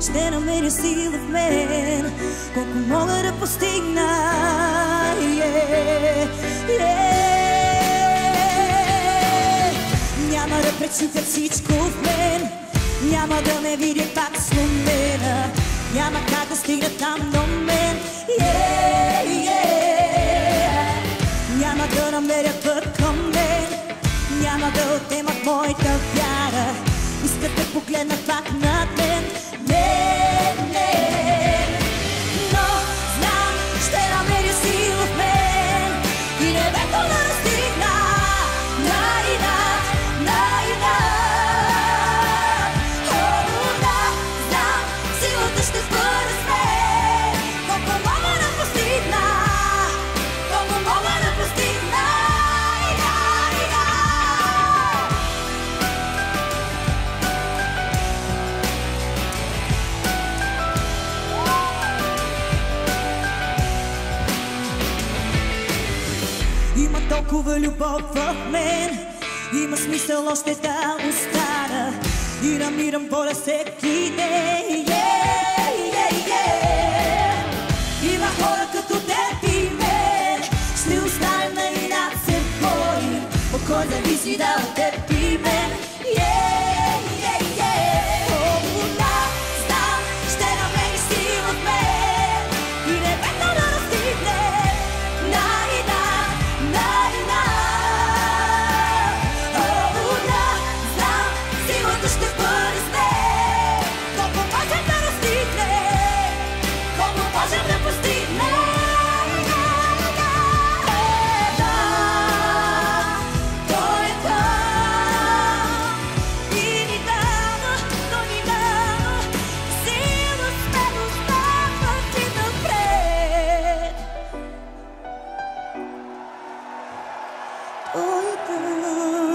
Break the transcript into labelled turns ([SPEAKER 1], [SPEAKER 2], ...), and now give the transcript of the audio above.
[SPEAKER 1] ще намеря сила в мен, колко мога да постигна. Няма да пречупят всичко в мен, няма да ме видят пак сломена, няма как да стигна там до мен. Няма да намерят път към мен, няма да отнемат моята вяра, искат да погледнат пак над мен. Но знам, ще намеря сила в мен и небето да достигна. Силата ще бъде с мен, колко мога да постигна, колко мога да постигна. Има толкова любов в мен, има смисъл още да остана и намирам воля всеки ден. Има хора като теб и мен, ще останем на инат се борим, от кой зависи да от теб и мен. Знам, ще намери сила в мен и небето да достигне. Силата ще бъде с мен, колко можем да достигнем, колко можем да постигнем. Той е там и ни дава, той ни дава сила, смелостта, върви напред. Той е там.